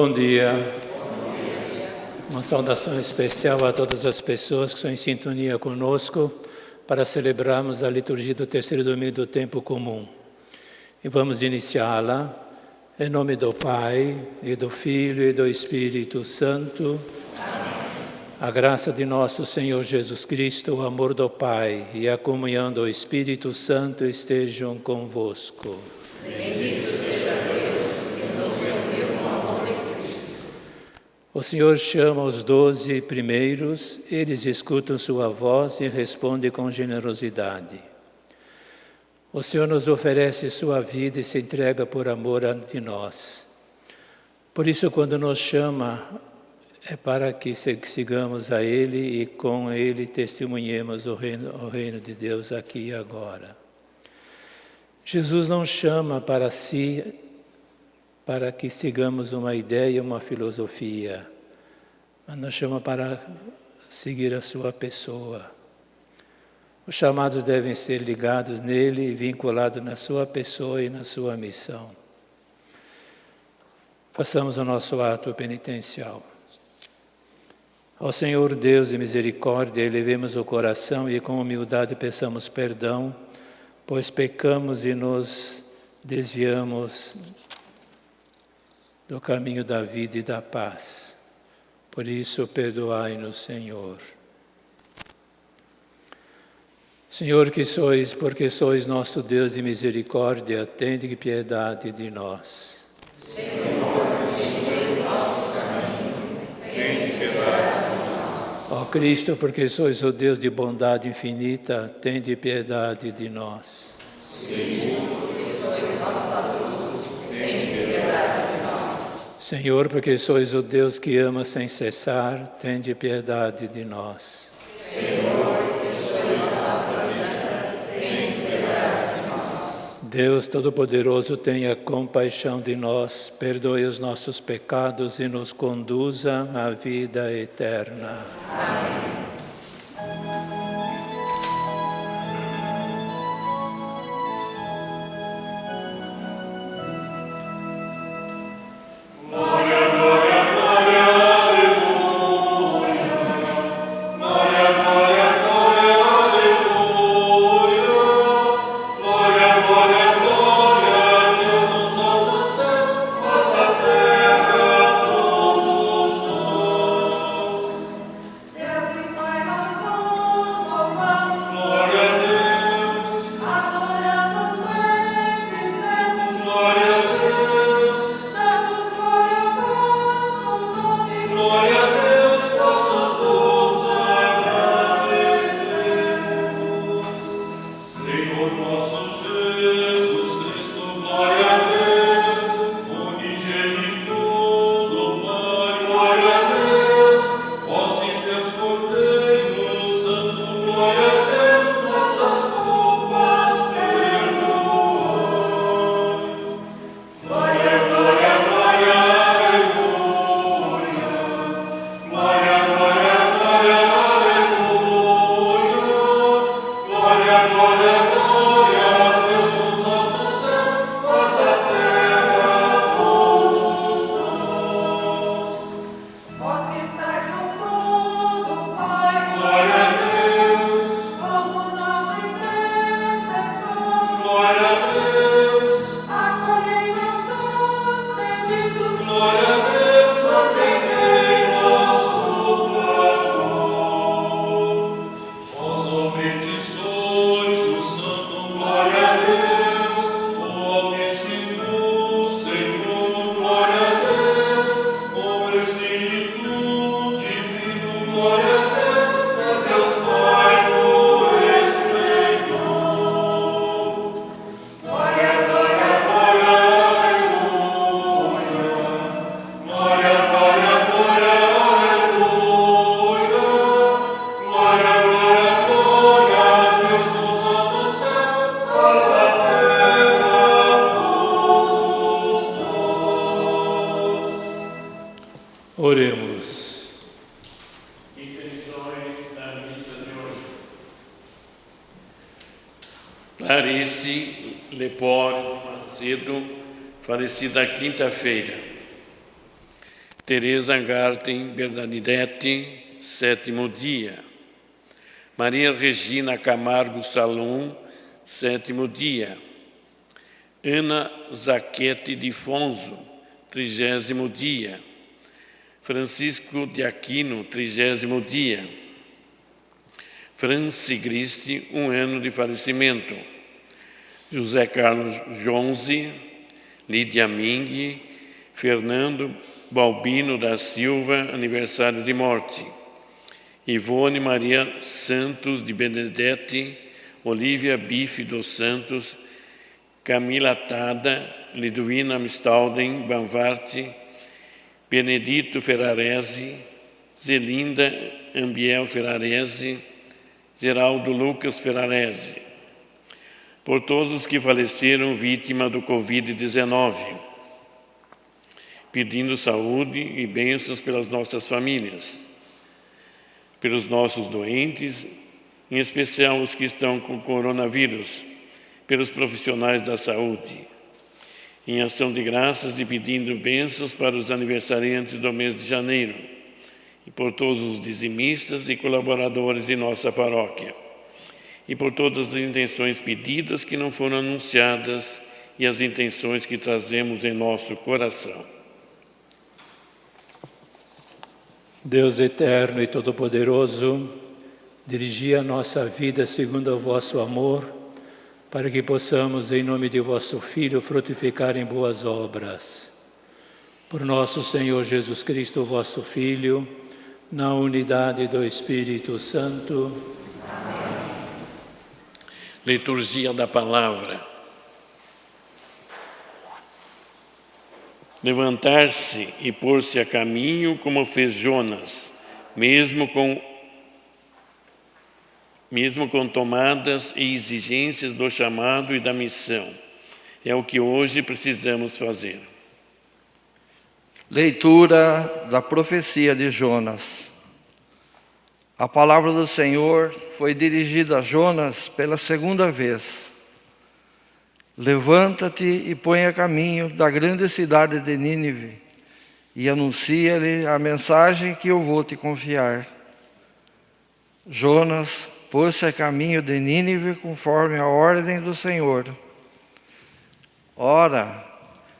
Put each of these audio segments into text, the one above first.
Bom dia. Uma saudação especial a todas as pessoas que estão em sintonia conosco para celebrarmos a liturgia do terceiro domingo do tempo comum. E vamos iniciá-la em nome do Pai, e do Filho e do Espírito Santo. Amém. A graça de nosso Senhor Jesus Cristo, o amor do Pai e a comunhão do Espírito Santo estejam convosco. Bendito seja Deus, que nos uniu com o amor de Cristo. O Senhor chama os 12 primeiros, eles escutam sua voz e respondem com generosidade. O Senhor nos oferece sua vida e se entrega por amor de nós. Por isso, quando nos chama, é para que sigamos a Ele e com Ele testemunhemos o reino de Deus aqui e agora. Jesus não chama para si, para que sigamos uma ideia, uma filosofia, mas nos chama para seguir a sua pessoa. Os chamados devem ser ligados nele e vinculados na sua pessoa e na sua missão. Façamos o nosso ato penitencial. Ao Senhor Deus de misericórdia, elevemos o coração e com humildade peçamos perdão, pois pecamos e nos desviamos do caminho da vida e da paz. Por isso, perdoai-nos, Senhor. Senhor, porque sois nosso Deus de misericórdia, tende piedade de nós. Senhor, que sois nosso caminho, tende piedade de nós. Ó Cristo, porque sois o Deus de bondade infinita, tende piedade de nós. Senhor, porque sois nossa luz, tende piedade de nós. Senhor, porque sois o Deus que ama sem cessar, tende piedade de nós. Senhor, porque sois nossa vida, tende piedade de nós. Deus Todo-Poderoso, tenha compaixão de nós, perdoe os nossos pecados e nos conduza à vida eterna. Amém. Oremos. Intenções da missa de hoje. Clarice Lepore Macedo, falecida quinta-feira. Teresa Garten Bernadette, 7º dia. Maria Regina Camargo Salom, 7º dia. Ana Zaquete de Fonso, 30º dia. Francisco de Aquino, 30º dia. Franci Gristi, 1 ano de falecimento. José Carlos Jonze, Lídia Ming, Fernando Balbino da Silva, aniversário de morte. Ivone Maria Santos de Benedetti, Olívia Bife dos Santos, Camila Tada, Liduína Mistalden Banvarte, Benedito Ferrarese, Zelinda Ambiel Ferrarese, Geraldo Lucas Ferrarese. Por todos os que faleceram vítima do Covid-19, pedindo saúde e bênçãos pelas nossas famílias, pelos nossos doentes, em especial os que estão com coronavírus, pelos profissionais da saúde, em ação de graças e pedindo bênçãos para os aniversariantes do mês de janeiro, e por todos os dizimistas e colaboradores de nossa paróquia, e por todas as intenções pedidas que não foram anunciadas e as intenções que trazemos em nosso coração. Deus eterno e todo-poderoso, dirigi a nossa vida segundo o vosso amor, para que possamos, em nome de vosso Filho, frutificar em boas obras. Por nosso Senhor Jesus Cristo, vosso Filho, na unidade do Espírito Santo. Amém. Liturgia da Palavra. Levantar-se e pôr-se a caminho como fez Jonas, mesmo com tomadas e exigências do chamado e da missão. É o que hoje precisamos fazer. Leitura da profecia de Jonas. A palavra do Senhor foi dirigida a Jonas pela 2ª vez. Levanta-te e põe a caminho da grande cidade de Nínive e anuncia-lhe a mensagem que eu vou te confiar. Jonas pôs-se a caminho de Nínive conforme a ordem do Senhor. Ora,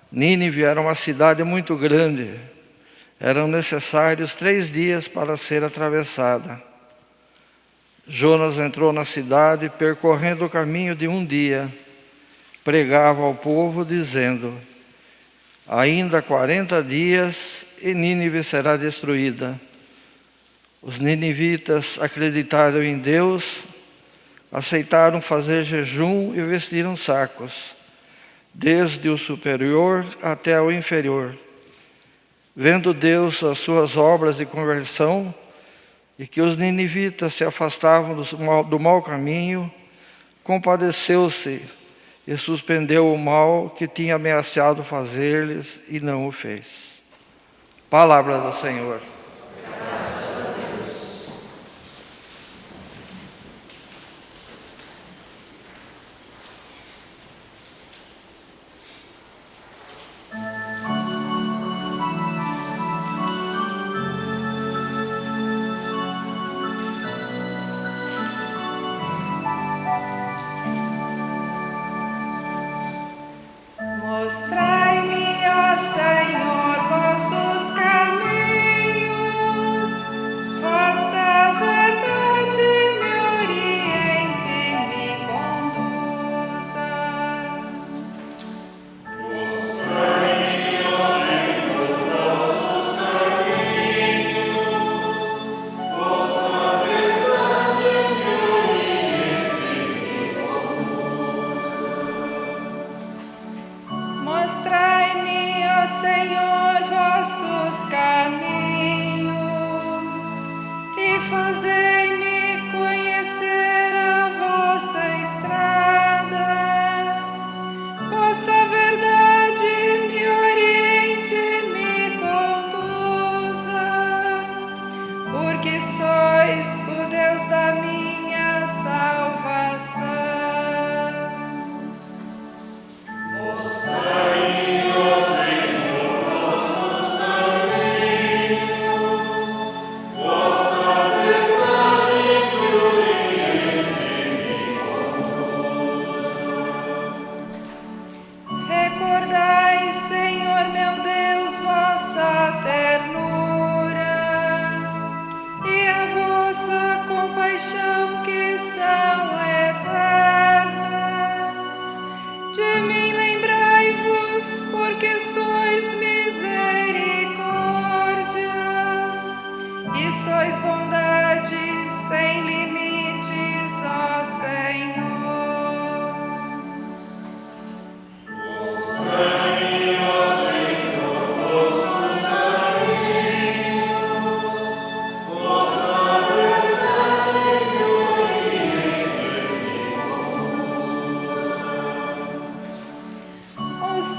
Nínive era uma cidade muito grande. Eram necessários 3 dias para ser atravessada. Jonas entrou na cidade, percorrendo o caminho de 1 dia. Pregava ao povo, dizendo: ainda 40 dias e Nínive será destruída. Os ninivitas acreditaram em Deus, aceitaram fazer jejum e vestiram sacos, desde o superior até o inferior. Vendo Deus as suas obras de conversão e que os ninivitas se afastavam do mau caminho, compadeceu-se e suspendeu o mal que tinha ameaçado fazer-lhes e não o fez. Palavra do Senhor. Mostrai-me, ó Senhor, vossos caminhos, vossa verdade me oriente e me conduza. Mostrai-me, ó Senhor, vossos caminhos, vossa verdade me oriente e me conduza.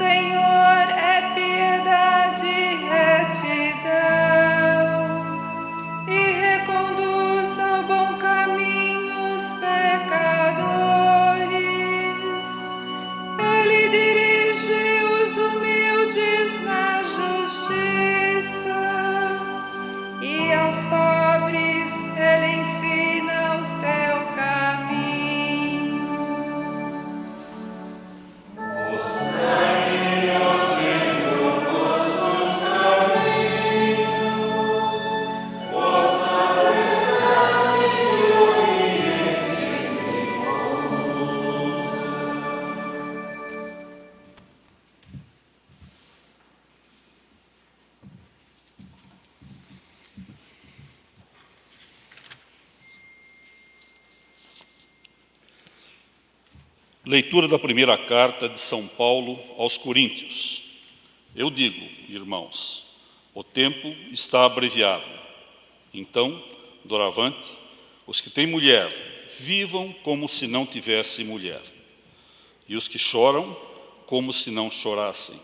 Senhor é piedade e retidão, e reconduz ao bom caminho os pecadores. Ele dirige os humildes na justiça, e aos pobres ele ensina o seu caminho. Leitura da primeira carta de São Paulo aos Coríntios. Eu digo, irmãos, o tempo está abreviado. Então, doravante, os que têm mulher, vivam como se não tivessem mulher. E os que choram, como se não chorassem.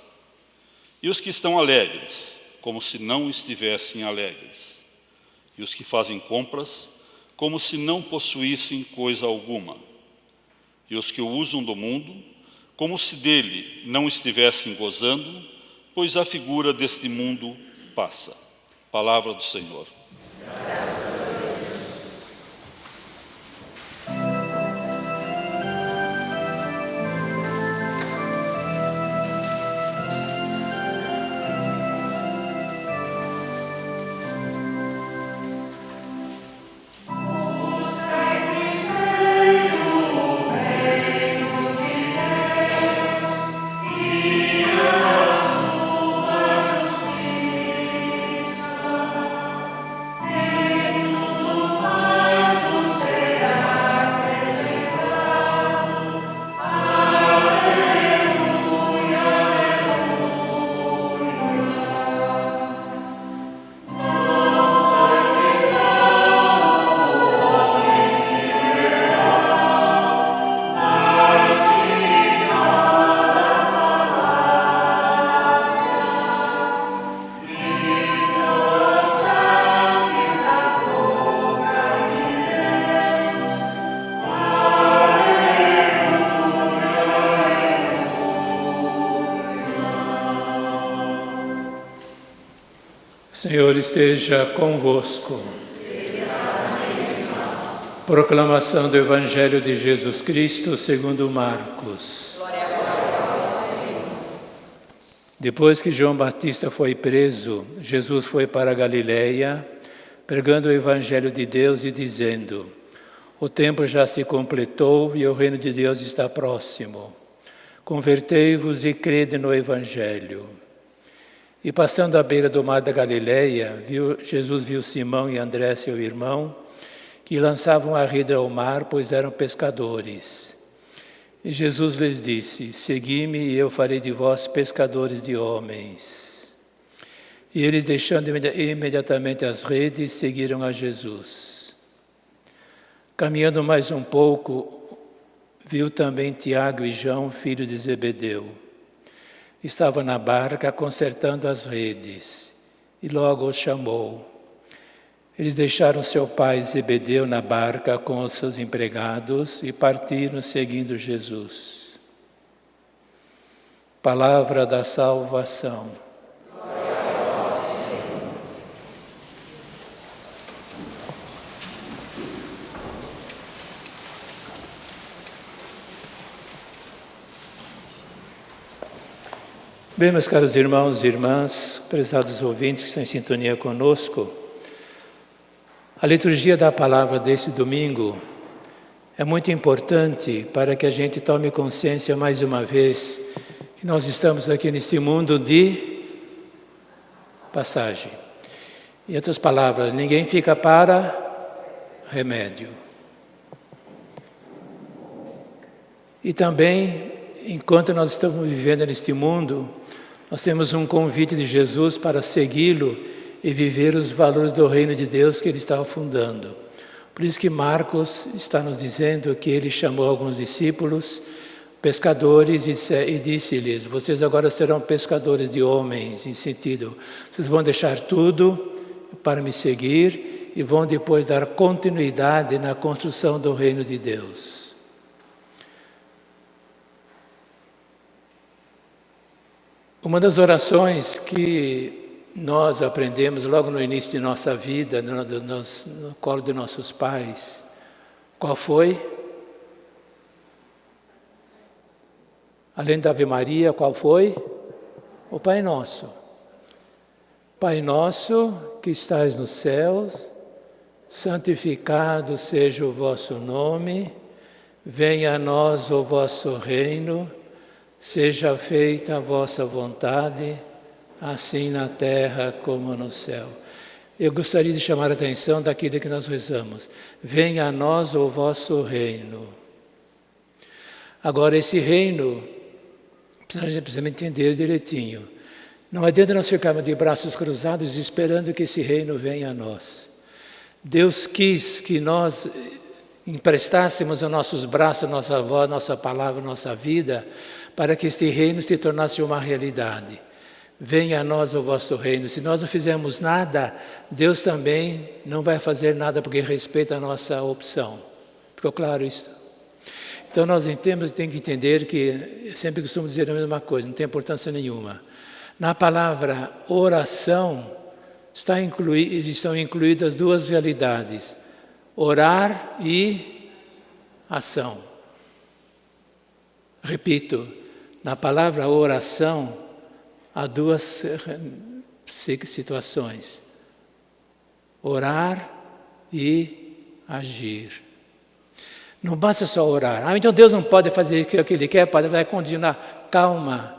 E os que estão alegres, como se não estivessem alegres. E os que fazem compras, como se não possuíssem coisa alguma. E os que o usam do mundo, como se dele não estivessem gozando, pois a figura deste mundo passa. Palavra do Senhor. Graças a Deus. O Senhor esteja convosco. Proclamação do Evangelho de Jesus Cristo segundo Marcos. Depois que João Batista foi preso, Jesus foi para a Galileia, pregando o Evangelho de Deus e dizendo: o tempo já se completou e o reino de Deus está próximo. Convertei-vos e crede no Evangelho. E passando à beira do mar da Galileia, Jesus viu Simão e André, seu irmão, que lançavam a rede ao mar, pois eram pescadores. E Jesus lhes disse: segui-me e eu farei de vós pescadores de homens. E eles, deixando imediatamente as redes, seguiram a Jesus. Caminhando mais um pouco, viu também Tiago e João, filhos de Zebedeu. Estava na barca consertando as redes, e logo os chamou. Eles deixaram seu pai Zebedeu na barca com os seus empregados e partiram seguindo Jesus. Palavra da salvação. Bem, meus caros irmãos e irmãs, prezados ouvintes que estão em sintonia conosco, a liturgia da palavra desse domingo é muito importante para que a gente tome consciência mais uma vez que nós estamos aqui nesse mundo de passagem. Em outras palavras, ninguém fica para remédio. E também, enquanto nós estamos vivendo neste mundo, nós temos um convite de Jesus para segui-lo e viver os valores do reino de Deus que ele estava fundando. Por isso que Marcos está nos dizendo que ele chamou alguns discípulos, pescadores e disse-lhes: vocês agora serão pescadores de homens, em sentido, vocês vão deixar tudo para me seguir e vão depois dar continuidade na construção do reino de Deus. Uma das orações que nós aprendemos logo no início de nossa vida, no colo de nossos pais, qual foi? Além da Ave Maria, qual foi? O Pai Nosso. Pai nosso que estais nos céus, santificado seja o vosso nome, venha a nós o vosso reino, seja feita a vossa vontade, assim na terra como no céu. Eu gostaria de chamar a atenção daquilo que nós rezamos. Venha a nós o vosso reino. Agora, esse reino, a gente precisa entender direitinho. Não adianta nós ficarmos de braços cruzados esperando que esse reino venha a nós. Deus quis que nós emprestássemos os nossos braços, nossa voz, nossa palavra, nossa vida, para que este reino se tornasse uma realidade. Venha a nós o vosso reino. Se nós não fizermos nada, Deus também não vai fazer nada porque respeita a nossa opção. Ficou claro isso? Então nós temos que entender que, eu sempre costumo dizer a mesma coisa, não tem importância nenhuma. Na palavra oração estão incluídas duas realidades, orar e ação. Repito, na palavra oração há duas situações, orar e agir. Não basta só orar. Então Deus não pode fazer o que Ele quer, pode continuar. Calma.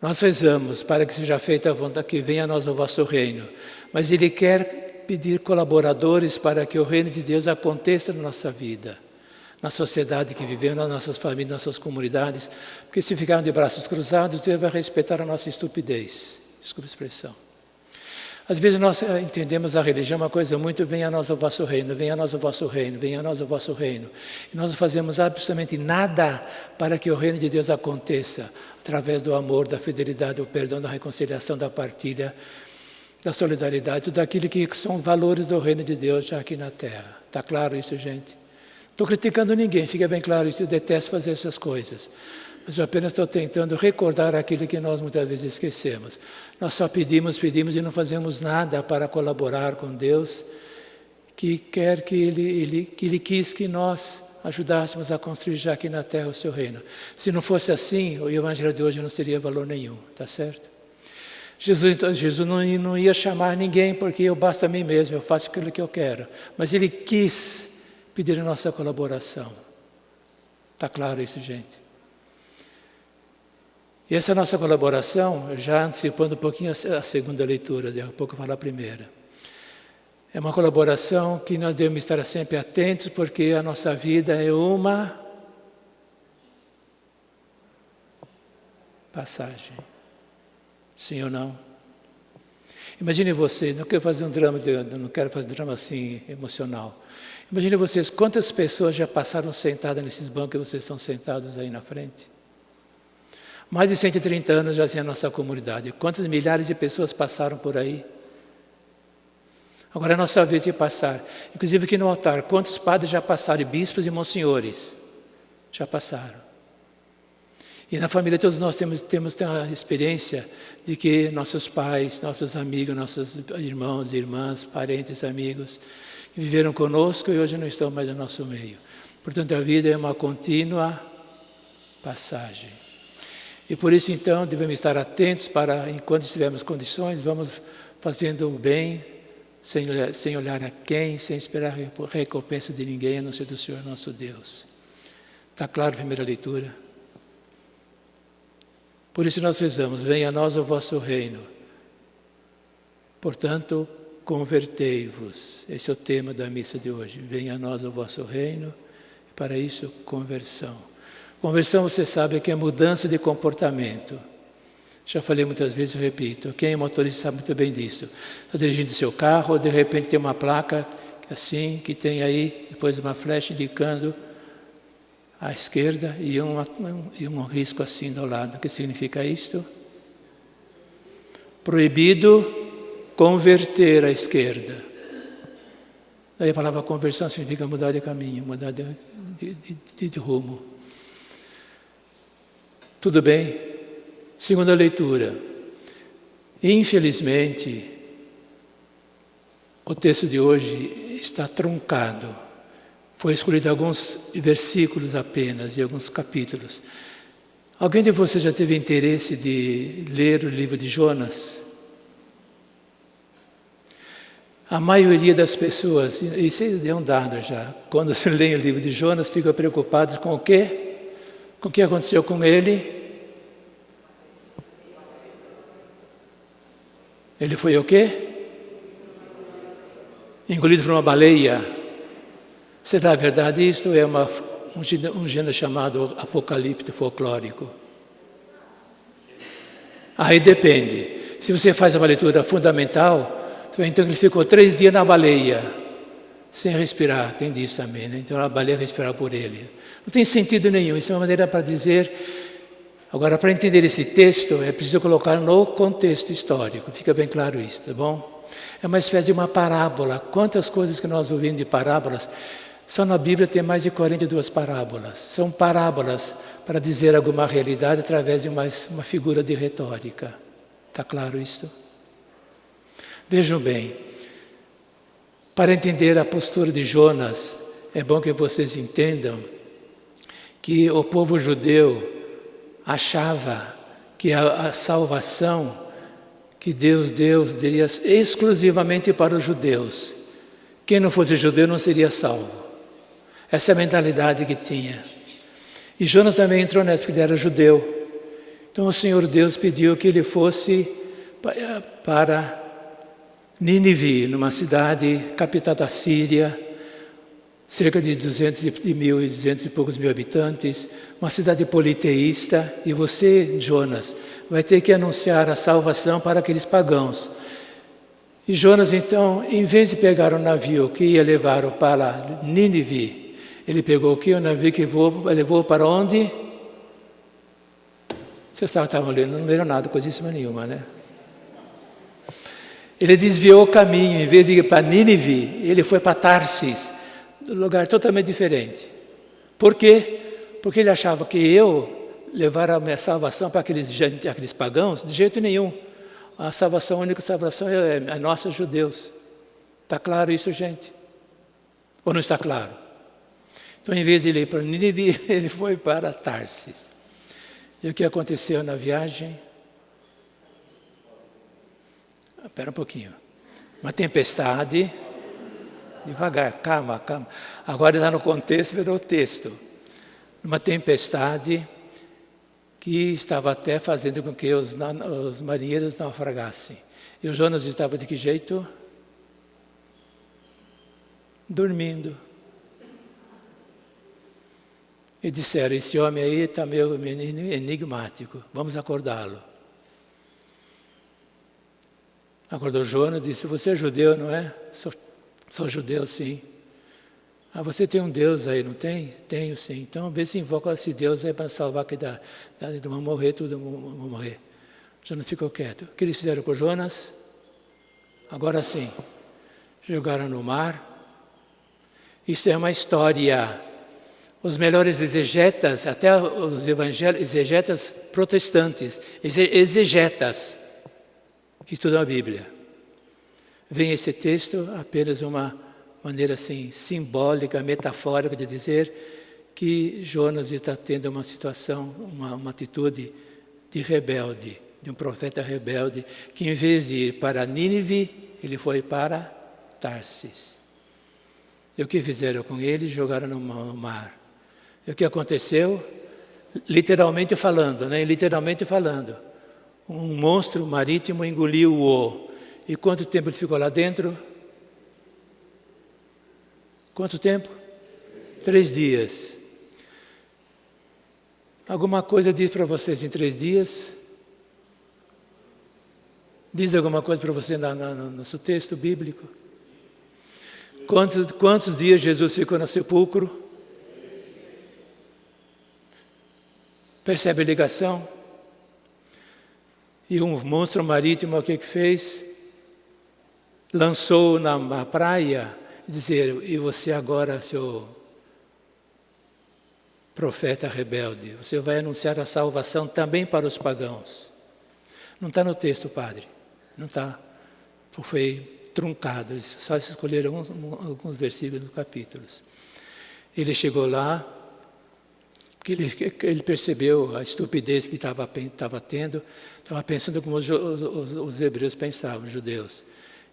Nós rezamos para que seja feita a vontade, que venha a nós o vosso reino. Mas Ele quer pedir colaboradores para que o reino de Deus aconteça na nossa vida, na sociedade que vivemos, nas nossas famílias, nas nossas comunidades. Porque se ficarmos de braços cruzados, Deus vai respeitar a nossa estupidez. Desculpa a expressão. Às vezes nós entendemos a religião uma coisa muito, venha a nós o vosso reino, venha a nós o vosso reino, venha a nós o vosso reino. E nós não fazemos absolutamente nada para que o reino de Deus aconteça, através do amor, da fidelidade, do perdão, da reconciliação, da partilha, da solidariedade, tudo aquilo que são valores do reino de Deus já aqui na terra. Está claro isso, gente? Não estou criticando ninguém, fica bem claro isso, eu detesto fazer essas coisas. Mas eu apenas estou tentando recordar aquilo que nós muitas vezes esquecemos. Nós só pedimos e não fazemos nada para colaborar com Deus, que Ele quis que nós ajudássemos a construir já aqui na terra o seu reino. Se não fosse assim, o evangelho de hoje não teria valor nenhum, tá certo? Jesus não ia chamar ninguém, porque eu basto a mim mesmo, eu faço aquilo que eu quero. Mas Ele quis pedir a nossa colaboração. Está claro isso, gente? E essa nossa colaboração, já antecipando um pouquinho a segunda leitura, daqui a pouco eu vou falar a primeira. É uma colaboração que nós devemos estar sempre atentos, porque a nossa vida é uma passagem. Sim ou não? Imagine vocês, não quero fazer um drama assim emocional. Imagine vocês quantas pessoas já passaram sentadas nesses bancos que vocês estão sentados aí na frente. Mais de 130 anos já tinha a nossa comunidade. Quantas milhares de pessoas passaram por aí? Agora é a nossa vez de passar. Inclusive aqui no altar, quantos padres já passaram? Bispos e monsenhores já passaram. E na família todos nós temos a experiência de que nossos pais, nossos amigos, nossos irmãos, irmãs, parentes, amigos, viveram conosco e hoje não estão mais no nosso meio. Portanto, a vida é uma contínua passagem. E por isso, então, devemos estar atentos para, enquanto estivermos condições, vamos fazendo o bem, sem olhar a quem, sem esperar recompensa de ninguém, a não ser do Senhor nosso Deus. Está claro a primeira leitura? Por isso nós rezamos, venha a nós o vosso reino. Portanto, convertei-vos. Esse é o tema da missa de hoje. Venha a nós o vosso reino, e para isso, conversão. Conversão, você sabe, que é mudança de comportamento. Já falei muitas vezes e repito, quem é motorista sabe muito bem disso. Está dirigindo seu carro, de repente tem uma placa assim, que tem aí depois uma flecha indicando à esquerda e um risco assim do lado. O que significa isto? Proibido converter à esquerda. Daí a palavra conversão significa mudar de caminho, mudar de rumo. Tudo bem? Segunda leitura. Infelizmente, o texto de hoje está truncado. Foi escolhido alguns versículos apenas e alguns capítulos. Alguém de vocês já teve interesse de ler o livro de Jonas? A maioria das pessoas, isso é um dado já, quando se lê o livro de Jonas, ficam preocupados com o quê? Com o que aconteceu com ele? Ele foi o quê? Engolido por uma baleia. Será verdade isso? É um gênero chamado apocalipse folclórico. Aí depende. Se você faz uma leitura fundamental, você vai então que ele ficou 3 dias na baleia, sem respirar. Tem disso também, né? Então a baleia respirar por ele. Não tem sentido nenhum. Isso é uma maneira para dizer. Agora, para entender esse texto, é preciso colocar no contexto histórico. Fica bem claro isso, tá bom? É uma espécie de uma parábola. Quantas coisas que nós ouvimos de parábolas? Só na Bíblia tem mais de 42 parábolas. São parábolas para dizer alguma realidade através de uma figura de retórica. Está claro isso? Vejam bem, para entender a postura de Jonas, é bom que vocês entendam que o povo judeu achava que a salvação que Deus deu seria exclusivamente para os judeus. Quem não fosse judeu não seria salvo. Essa é a mentalidade que tinha. E Jonas também entrou nessa, porque ele era judeu. Então o Senhor Deus pediu que ele fosse para Nínive, numa cidade capital da Síria, cerca de 200 e poucos mil habitantes, uma cidade politeísta, e você, Jonas, vai ter que anunciar a salvação para aqueles pagãos. E Jonas, então, em vez de pegar um navio que ia levar para Nínive, ele pegou o que? O navio que levou para onde? Vocês estavam lendo, não leram nada, coisíssima nenhuma, né? Ele desviou o caminho, em vez de ir para Nínive, ele foi para Tarsis, um lugar totalmente diferente. Por quê? Porque ele achava que eu levar a minha salvação para aqueles pagãos, de jeito nenhum. A salvação, a única salvação é a nossa, judeus. Está claro isso, gente? Ou não está claro? Então, em vez de ir para Nínive, ele foi para Tarsis. E o que aconteceu na viagem? Espera um pouquinho. Uma tempestade. Devagar, calma. Agora está no contexto, virou o texto. Uma tempestade que estava até fazendo com que os marinheiros naufragassem. E o Jonas estava de que jeito? Dormindo. E disseram, esse homem aí está meio enigmático, vamos acordá-lo. Acordou Jonas e disse, você é judeu, não é? Sou judeu, sim. Ah, você tem um Deus aí, não tem? Tenho, sim. Então, vê se invoca esse Deus aí para salvar, que vão morrer, tudo vão morrer. Jonas ficou quieto. O que eles fizeram com Jonas? Agora sim, jogaram no mar. Isso é uma história. Os melhores exegetas, até os exegetas protestantes, exegetas, que estudam a Bíblia, vem esse texto apenas uma maneira assim simbólica, metafórica de dizer que Jonas está tendo uma situação, uma atitude de rebelde, de um profeta rebelde, que em vez de ir para Nínive, ele foi para Tarsis. E o que fizeram com ele? Jogaram no mar. E o que aconteceu? Literalmente falando, um monstro marítimo engoliu-o. E quanto tempo ele ficou lá dentro? Quanto tempo? 3 dias. Alguma coisa diz para vocês em 3 dias? Diz alguma coisa para você no nosso texto bíblico? Quantos dias Jesus ficou no sepulcro? Percebe a ligação? E um monstro marítimo, o que fez? Lançou na praia, dizer, e você agora, seu profeta rebelde, você vai anunciar a salvação também para os pagãos. Não está no texto, padre. Não está. Foi truncado. Eles só escolheram alguns versículos do capítulos. Ele chegou lá, porque ele percebeu a estupidez que estava tendo, estava pensando como os hebreus pensavam, os judeus.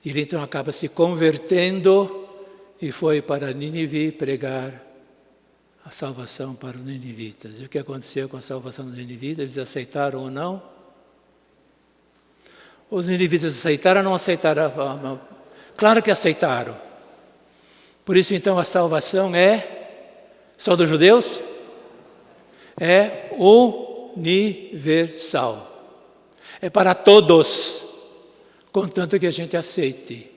Ele então acaba se convertendo e foi para Nínive pregar a salvação para os ninivitas. E o que aconteceu com a salvação dos ninivitas? Eles aceitaram ou não? Os ninivitas aceitaram ou não aceitaram? Claro que aceitaram. Por isso então a salvação é só dos judeus? É universal. É para todos, contanto que a gente aceite.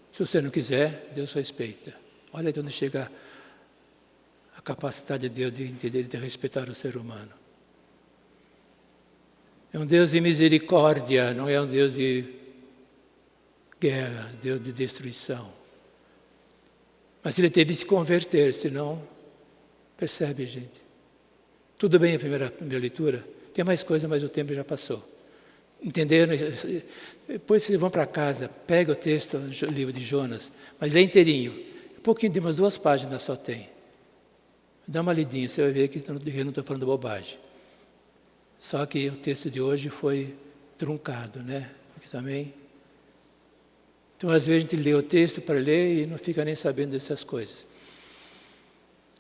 Se você não quiser, Deus respeita. Olha de onde chega a capacidade de Deus de entender e de respeitar o ser humano. É um Deus de misericórdia, não é um Deus de guerra, Deus de destruição. Mas ele teve que se converter, senão, percebe, gente? Tudo bem a primeira leitura? Tem mais coisa, mas o tempo já passou. Entenderam? Depois vocês vão para casa, pega o texto do livro de Jonas, mas lê inteirinho. Um pouquinho de umas 2 páginas só tem. Dá uma lidinha, você vai ver que eu não estou falando bobagem. Só que o texto de hoje foi truncado, né? Porque também... Então, às vezes, a gente lê o texto para ler e não fica nem sabendo dessas coisas.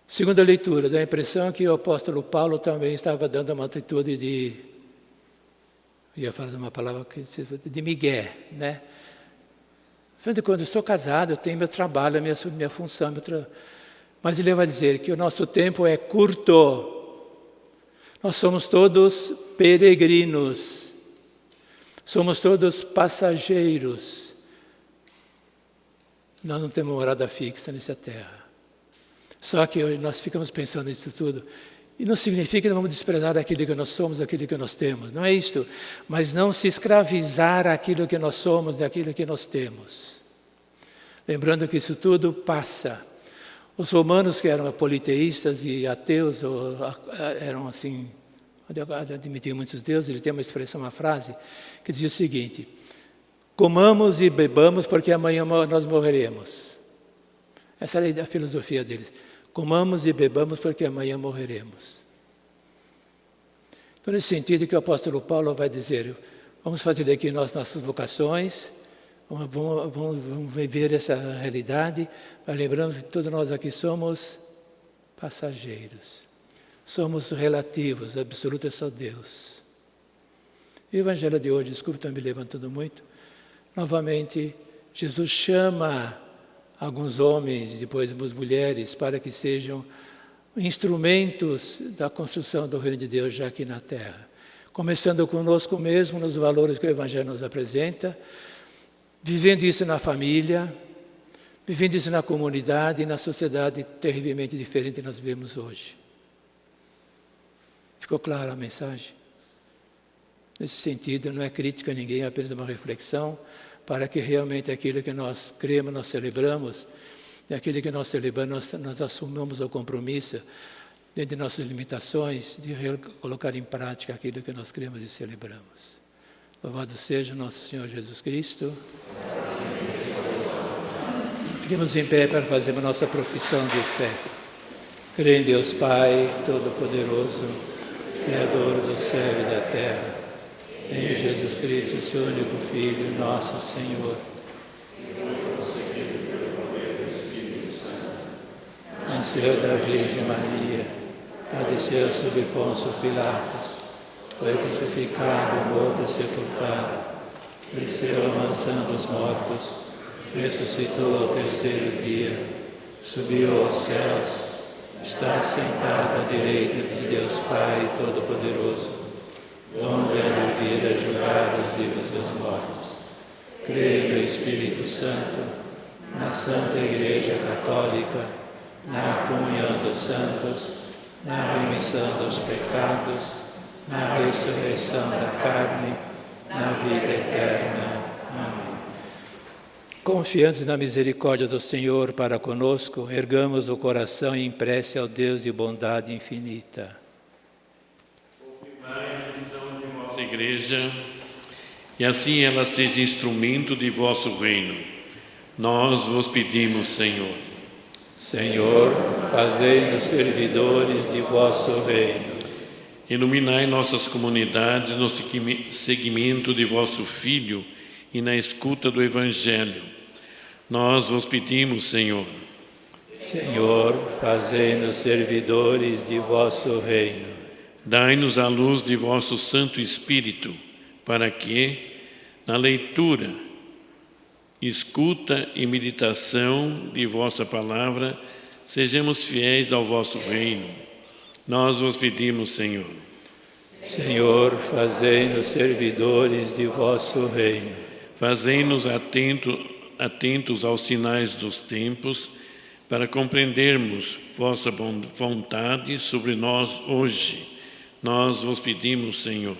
Segunda leitura, dá a impressão que o apóstolo Paulo também estava dando uma atitude de... Eu ia falar de uma palavra de migué, né? Afinal de contas, eu sou casado, eu tenho meu trabalho, a minha função, mas ele vai dizer que o nosso tempo é curto. Nós somos todos peregrinos. Somos todos passageiros. Nós não temos morada fixa nessa terra. Só que nós ficamos pensando nisso tudo. E não significa que não vamos desprezar aquilo que nós somos, aquilo que nós temos. Não é isto. Mas não se escravizar aquilo que nós somos, daquilo que nós temos. Lembrando que isso tudo passa. Os romanos, que eram politeístas e ateus, eram assim, admitiam muitos deuses, ele tem uma expressão, uma frase, que dizia o seguinte: comamos e bebamos porque amanhã nós morreremos. Essa era a filosofia deles. Comamos e bebamos porque amanhã morreremos. Então, nesse sentido que o apóstolo Paulo vai dizer, vamos fazer daqui nossas vocações, vamos viver essa realidade, mas lembramos que todos nós aqui somos passageiros. Somos relativos, absoluto é só Deus. E o evangelho de hoje, desculpe estar me levantando muito, novamente, Jesus chama alguns homens e depois algumas mulheres para que sejam instrumentos da construção do reino de Deus já aqui na terra. Começando conosco mesmo, nos valores que o evangelho nos apresenta, vivendo isso na família, vivendo isso na comunidade e na sociedade terrivelmente diferente que nós vivemos hoje. Ficou clara a mensagem? Nesse sentido, não é crítica a ninguém, é apenas uma reflexão para que realmente aquilo que nós cremos, nós celebramos, e aquilo que nós celebramos, nós assumamos o compromisso, dentro de nossas limitações, de colocar em prática aquilo que nós cremos e celebramos. Louvado seja nosso Senhor Jesus Cristo. Fiquemos em pé para fazermos nossa profissão de fé. Creio em Deus Pai Todo-Poderoso, Criador do céu e da terra, em Jesus Cristo, seu único Filho, nosso Senhor, nasceu da Virgem Maria, padeceu sob Pôncio Pilatos, foi crucificado, morto e sepultado, desceu à mansão dos mortos, ressuscitou ao terceiro dia, subiu aos céus, está sentado à direita de Deus Pai Todo-Poderoso, onde há de vir a julgar os vivos e os mortos. Creio no Espírito Santo, na Santa Igreja Católica, na comunhão dos santos, na remissão dos pecados, na ressurreição da carne, na vida eterna. Amém. Confiantes na misericórdia do Senhor para conosco, ergamos o coração em prece ao Deus de bondade infinita. Confirmai a missão de vossa Igreja, e assim ela seja instrumento de vosso reino. Nós vos pedimos, Senhor. Senhor, fazei-nos servidores de vosso reino. Iluminai nossas comunidades no seguimento de vosso Filho e na escuta do Evangelho. Nós vos pedimos, Senhor. Senhor, fazei-nos servidores de vosso reino. Dai-nos a luz de vosso Santo Espírito, para que, na leitura, escuta e meditação de vossa palavra, sejamos fiéis ao vosso reino. Nós vos pedimos, Senhor. Senhor, fazei-nos servidores de vosso reino. Fazei-nos atentos aos sinais dos tempos, para compreendermos vossa vontade sobre nós hoje. Nós vos pedimos, Senhor.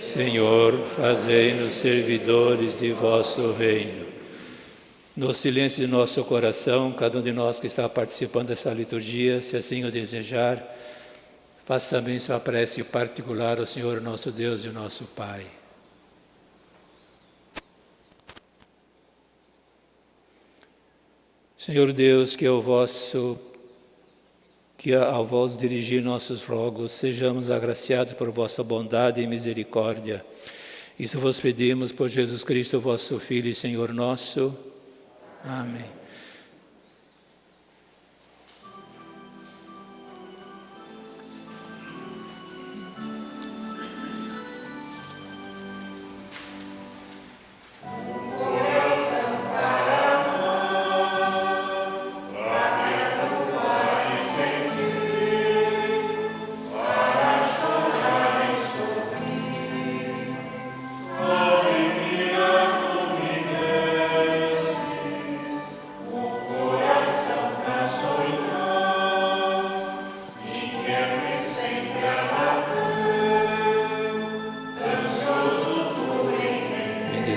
Senhor, fazei-nos servidores de vosso reino. No silêncio de nosso coração, cada um de nós que está participando dessa liturgia, se assim o desejar, faça também sua prece particular ao Senhor nosso Deus e nosso Pai. Senhor Deus, que ao vós dirigir nossos rogos, sejamos agraciados por vossa bondade e misericórdia. Isso vos pedimos por Jesus Cristo, vosso Filho e Senhor nosso. Amém.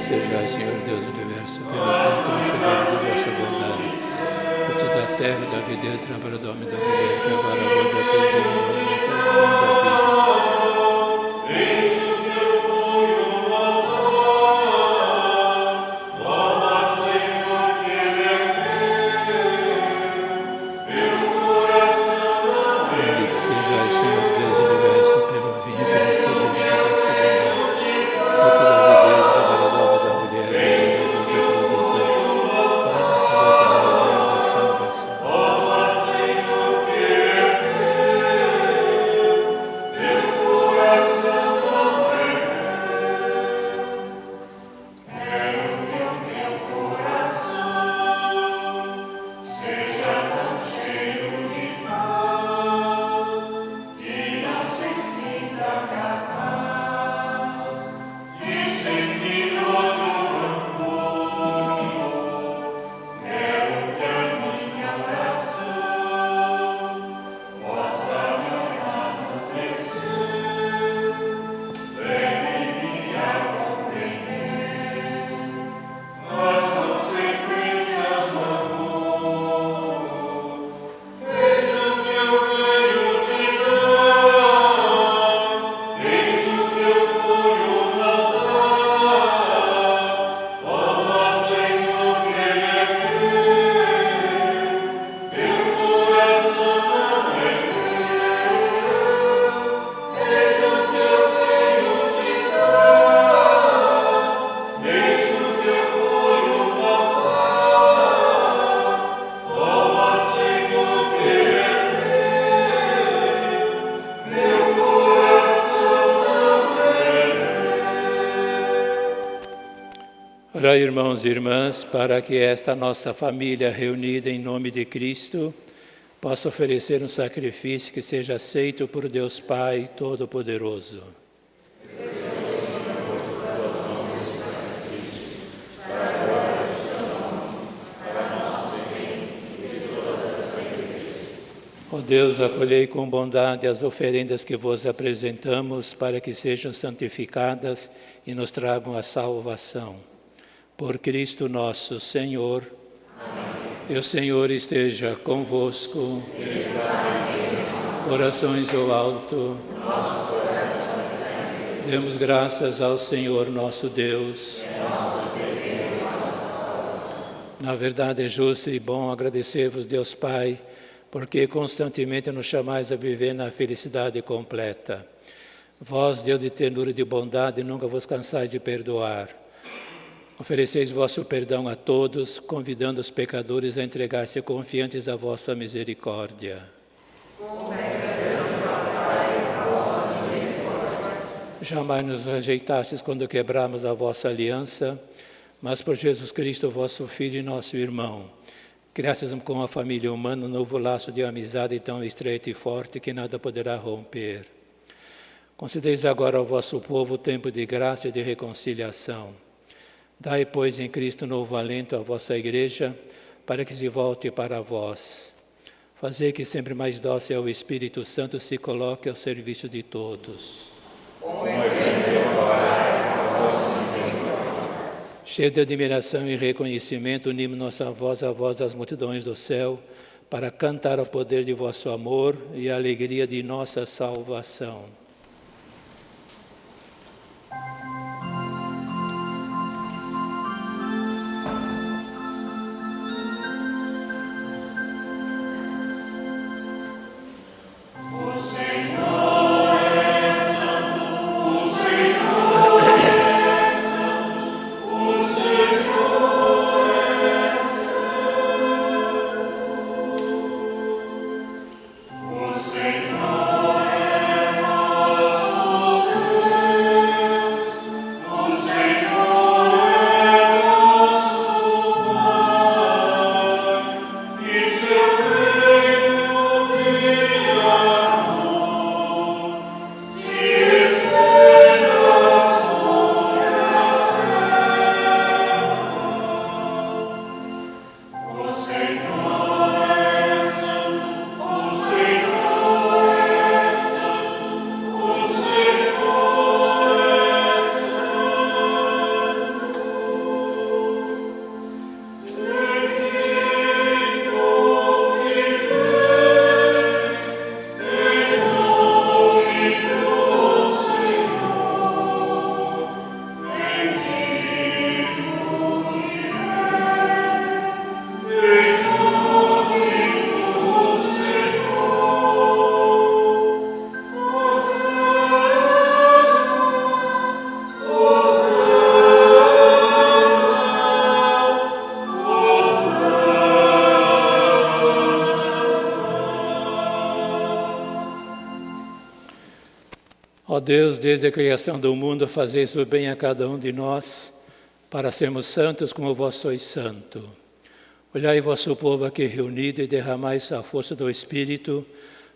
Sejais, Senhor Deus do Universo, pelo qual concedemos de vossa bondade, frutos da terra e da videira, trabalho do homem e da mulher, que agora vos apresentam o pão da vida. Bendito sejais, Senhor Deus do Universo, pelo vinho que recebemos de vossa bondade, fruto da videira, trabalho do homem e da mulher, que agora vos apresentamos, para a nossa volta na da salvação. Orai, irmãos e irmãs, para que esta nossa família reunida em nome de Cristo possa oferecer um sacrifício que seja aceito por Deus Pai Todo-Poderoso. Ó Ó Deus, acolhei com bondade as oferendas que vos apresentamos para que sejam santificadas e nos tragam a salvação. Por Cristo nosso Senhor. Amém. E o Senhor esteja convosco. Corações ao alto. Demos graças ao Senhor nosso Deus. Na verdade é justo e bom agradecer-vos, Deus Pai, porque constantemente nos chamais a viver na felicidade completa. Vós, Deus de ternura e de bondade, nunca vos cansais de perdoar. Ofereceis vosso perdão a todos, convidando os pecadores a entregar-se confiantes à vossa misericórdia. Jamais nos rejeitastes quando quebramos a vossa aliança, mas por Jesus Cristo, vosso Filho e nosso irmão, criastes com a família humana um novo laço de amizade tão estreito e forte que nada poderá romper. Concedeis agora ao vosso povo tempo de graça e de reconciliação. Dai, pois, em Cristo novo alento à vossa igreja, para que se volte para vós. Fazei que sempre mais dócil ao Espírito Santo se coloque ao serviço de todos. Cheio de admiração e reconhecimento, unimos nossa voz à voz das multidões do céu, para cantar o poder de vosso amor e a alegria de nossa salvação. Ó Deus, desde a criação do mundo, fazeis o bem a cada um de nós, para sermos santos como vós sois santo. Olhai vosso povo aqui reunido e derramai a força do Espírito,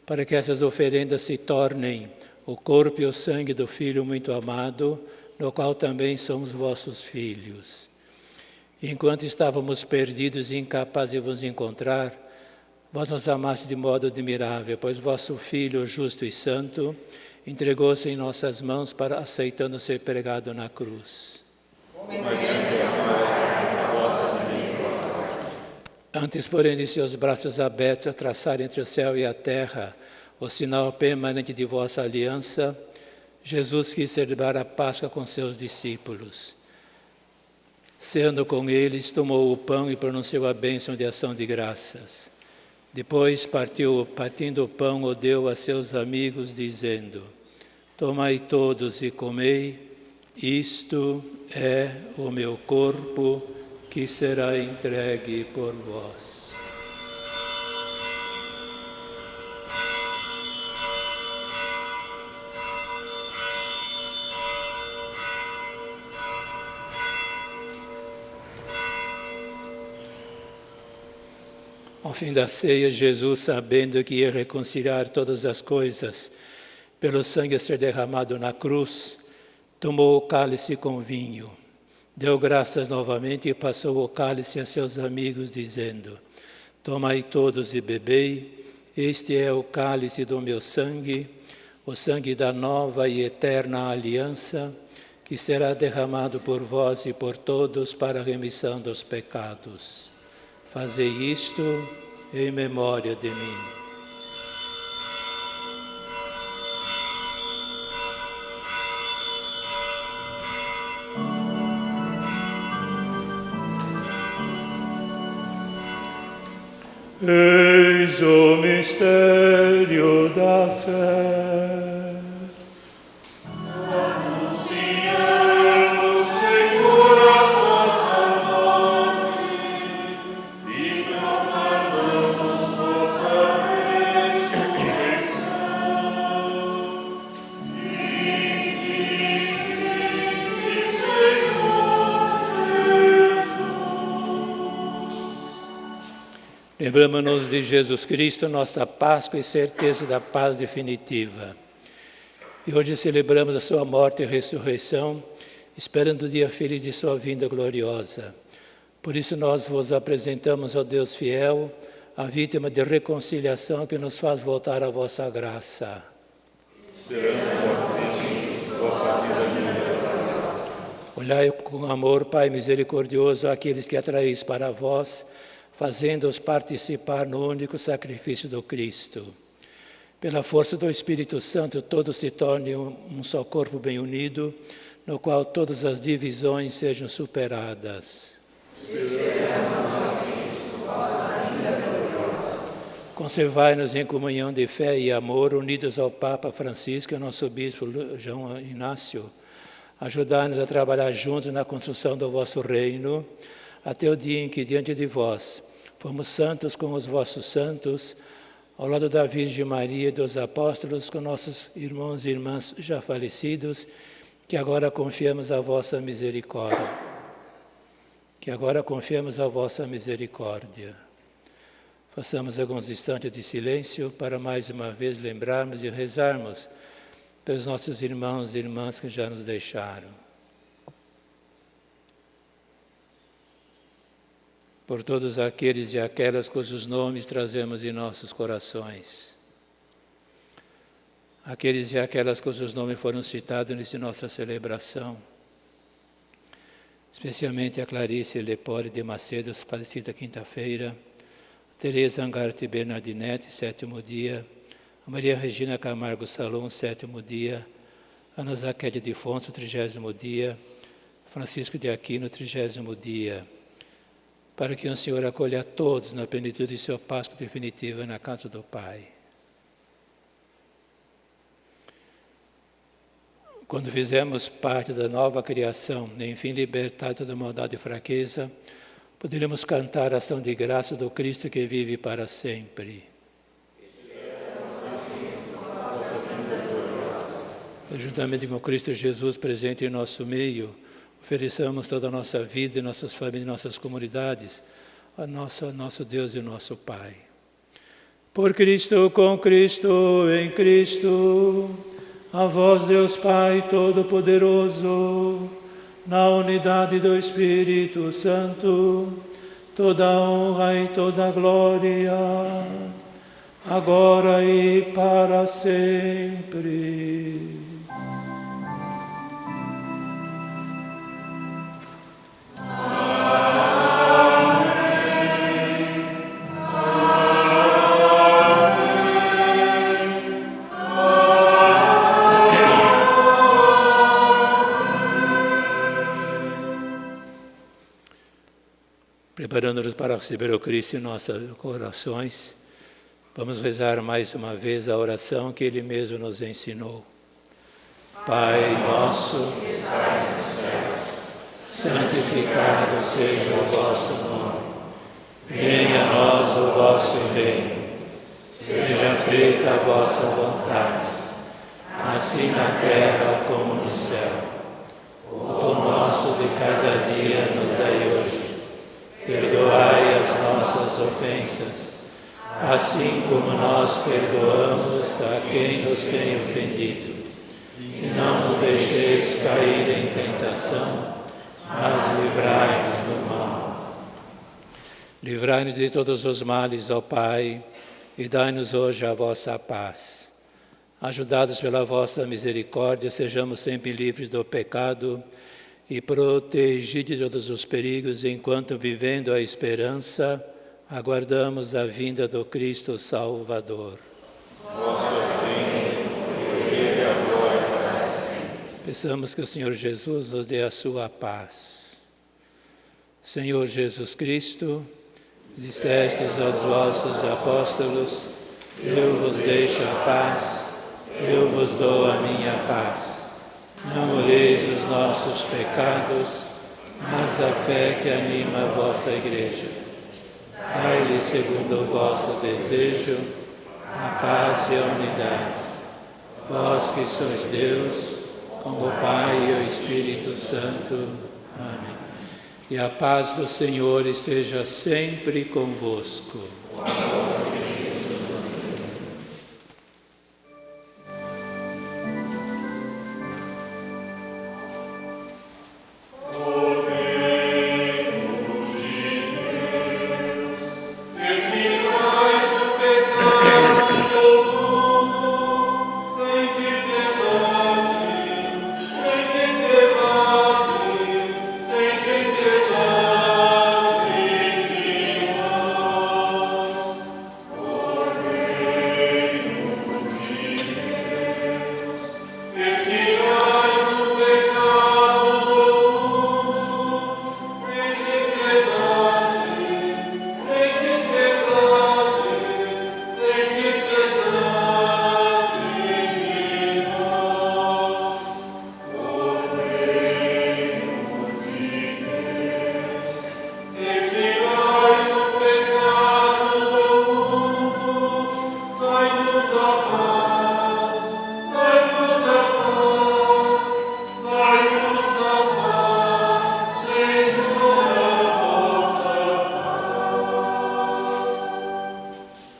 para que essas oferendas se tornem o corpo e o sangue do Filho muito amado, no qual também somos vossos filhos. Enquanto estávamos perdidos e incapazes de vos encontrar, vós nos amaste de modo admirável, pois vosso Filho, justo e santo, entregou-se em nossas mãos para aceitando ser pregado na cruz. Antes, porém, de seus braços abertos a traçar entre o céu e a terra o sinal permanente de vossa aliança, Jesus quis celebrar a Páscoa com seus discípulos. Ceando com eles, tomou o pão e pronunciou a bênção de ação de graças. Depois, partindo o pão, o deu a seus amigos, dizendo: tomai todos e comei, isto é o meu corpo que será entregue por vós. Ao fim da ceia, Jesus, sabendo que ia reconciliar todas as coisas pelo sangue a ser derramado na cruz, tomou o cálice com vinho, deu graças novamente e passou o cálice a seus amigos, dizendo: tomai todos e bebei, Este é o cálice do meu sangue, o sangue da nova e eterna aliança, que será derramado por vós e por todos para a remissão dos pecados. Fazei isto em memória de mim. Eis o mistério da fé. Anunciamos, Senhor, a vossa morte e proclamamos vossa ressurreição. Vinde, Senhor Jesus. Lembramos-nos de Jesus Cristo, nossa Páscoa e certeza da paz definitiva. E hoje celebramos a sua morte e ressurreição, esperando o dia feliz de sua vinda gloriosa. Por isso nós vos apresentamos, ó Deus fiel, a vítima de reconciliação que nos faz voltar à vossa graça. Esperamos, ó Cristo, vossa vida milagrosa. Olhai com amor, Pai misericordioso, aqueles que atraís para vós, fazendo-os participar no único sacrifício do Cristo. Pela força do Espírito Santo, todos se tornem um só corpo bem unido, no qual todas as divisões sejam superadas. Conservai-nos em comunhão de fé e amor, unidos ao Papa Francisco e ao nosso Bispo João Inácio. Ajudai-nos a trabalhar juntos na construção do vosso reino, até o dia em que, diante de vós, fomos santos com os vossos santos, ao lado da Virgem Maria e dos apóstolos, com nossos irmãos e irmãs já falecidos, que agora confiamos a vossa misericórdia. Que agora confiamos a vossa misericórdia. Façamos alguns instantes de silêncio para mais uma vez lembrarmos e rezarmos pelos nossos irmãos e irmãs que já nos deixaram. Por todos aqueles e aquelas cujos nomes trazemos em nossos corações. Aqueles e aquelas cujos nomes foram citados nessa nossa celebração. Especialmente a Clarice Lepore de Macedo, falecida quinta-feira. Teresa Angarte Bernardinetti, 7º dia. A Maria Regina Camargo Salom, 7º dia. Ana Zaquete de Fonso, 30º dia. Francisco de Aquino, 30º dia. Para que o Senhor acolha a todos na plenitude de sua Páscoa definitiva na casa do Pai. Quando fizermos parte da nova criação, enfim libertar toda maldade e fraqueza, poderemos cantar a ação de graça do Cristo que vive para sempre. Juntamente com Cristo Jesus presente em nosso meio, ofereçamos toda a nossa vida, nossas famílias, nossas comunidades, a nosso Deus e nosso Pai. Por Cristo, com Cristo, em Cristo, a vós, Deus Pai Todo-Poderoso, na unidade do Espírito Santo, toda a honra e toda a glória, agora e para sempre. Preparando-nos para receber o Cristo em nossos corações, vamos rezar mais uma vez a oração que Ele mesmo nos ensinou. Pai nosso, que estais no céu, santificado seja o vosso nome. Venha a nós o vosso reino. Seja feita a vossa vontade, assim na terra como no céu. O pão nosso de cada dia nos dai hoje. Perdoai as nossas ofensas, assim como nós perdoamos a quem nos tem ofendido. E não nos deixeis cair em tentação, mas livrai-nos do mal. Livrai-nos de todos os males, ó Pai, e dai-nos hoje a vossa paz. Ajudados pela vossa misericórdia, sejamos sempre livres do pecado e protegidos de todos os perigos, enquanto, vivendo a esperança, aguardamos a vinda do Cristo Salvador. Peçamos que o Senhor Jesus nos dê a sua paz. Senhor Jesus Cristo, dissestes aos vossos apóstolos: eu vos deixo a paz, eu vos dou a minha paz. Não olheis os nossos pecados, mas a fé que anima a vossa igreja. Dai-lhe, segundo o vosso desejo, a paz e a unidade. Vós que sois Deus, com o Pai e o Espírito Santo. Amém. E a paz do Senhor esteja sempre convosco.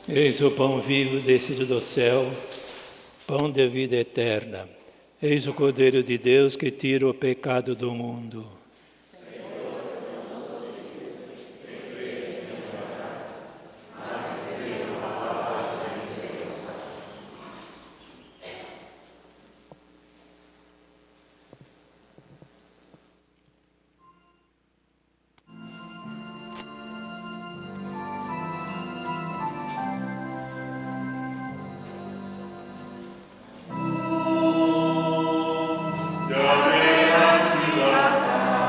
Eis o pão vivo descido do céu, pão de vida eterna. Eis o Cordeiro de Deus que tira o pecado do mundo. Dame la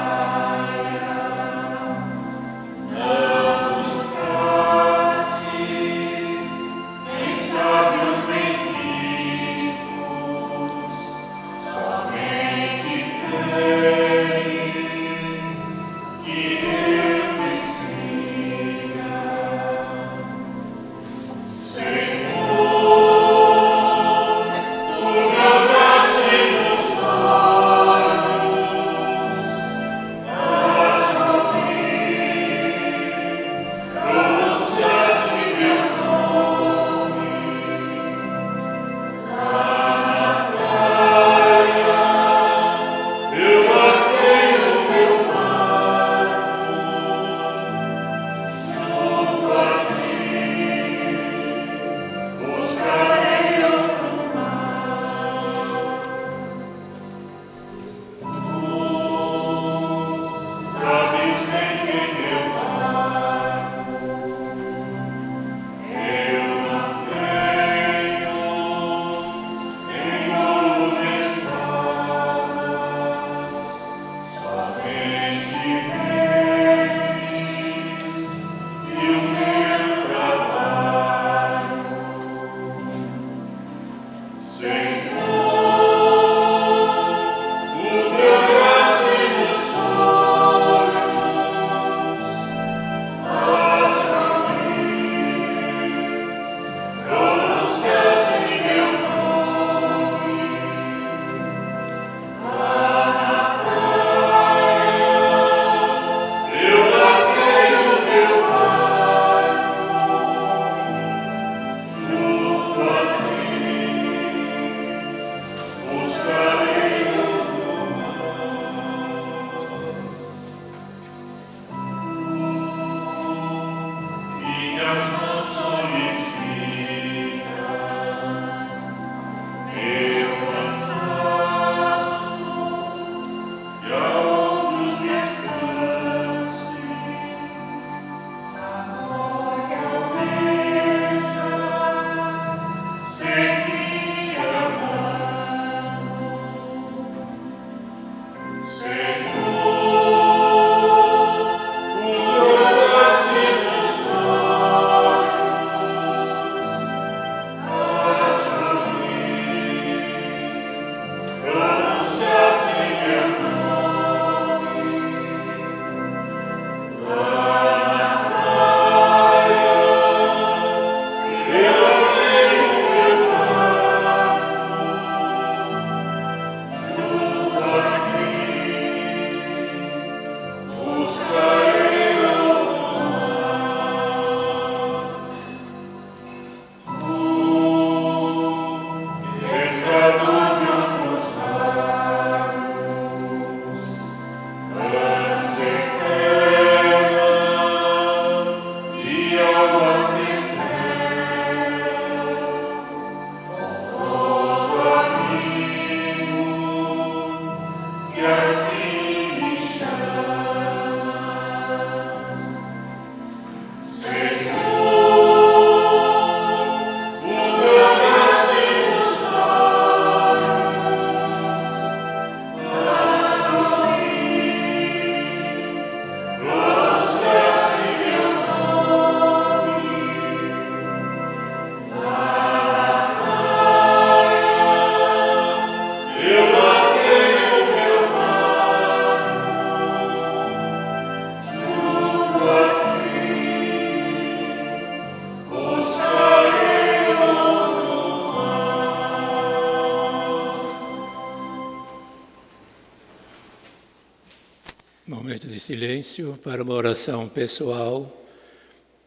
Momento de silêncio para uma oração pessoal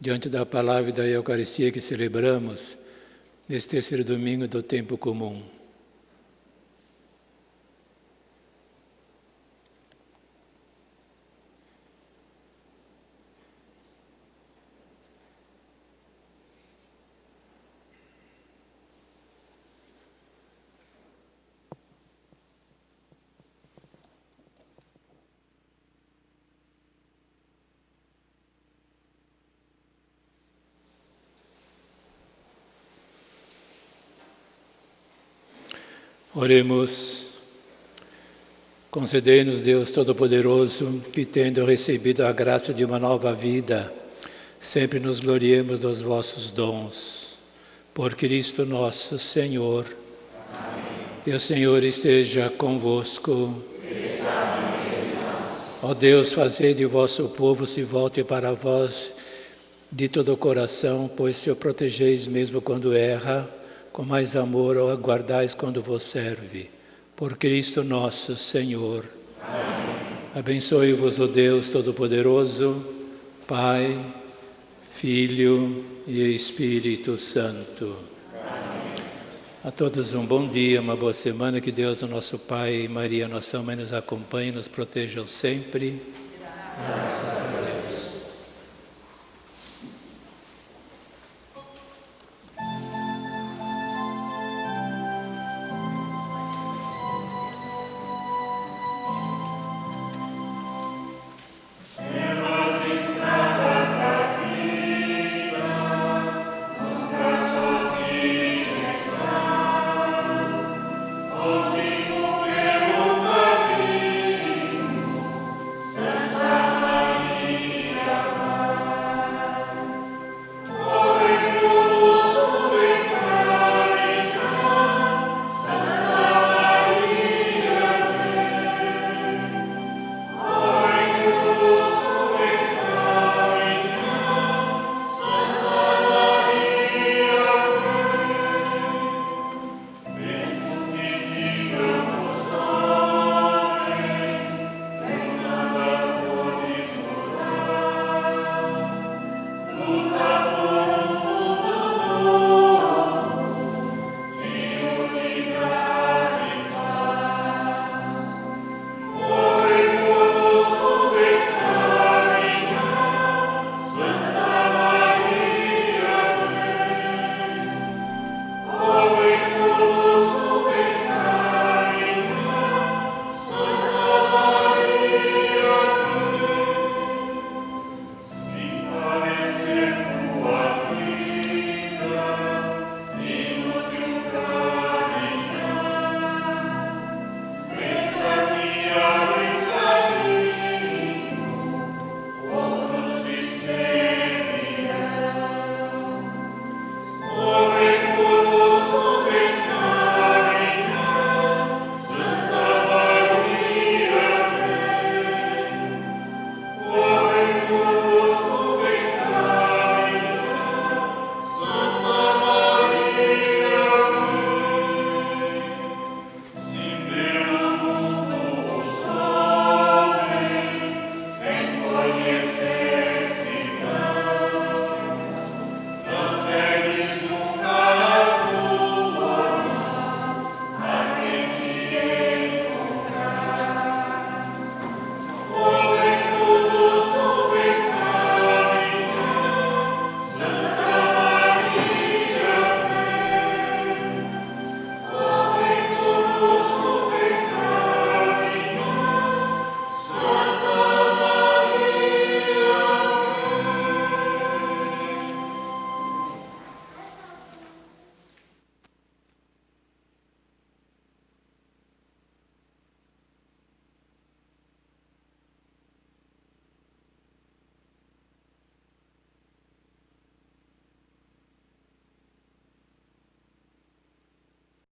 diante da palavra e da Eucaristia que celebramos nesse terceiro domingo do tempo comum. Oremos. Concedei-nos, Deus Todo-Poderoso, que tendo recebido a graça de uma nova vida, sempre nos gloriemos dos vossos dons. Por Cristo nosso Senhor. Amém. E o Senhor esteja convosco. Ó Deus, fazei de vosso povo se volte para vós de todo o coração, pois se o protegeis mesmo quando erra, com mais amor o aguardais quando vos serve. Por Cristo nosso Senhor. Amém. Abençoe-vos o Deus Todo-Poderoso, Pai, Filho e Espírito Santo. Amém. A todos um bom dia, uma boa semana. Que Deus, o nosso Pai e Maria, nossa Mãe, nos acompanhe e nos protejam sempre. Graças a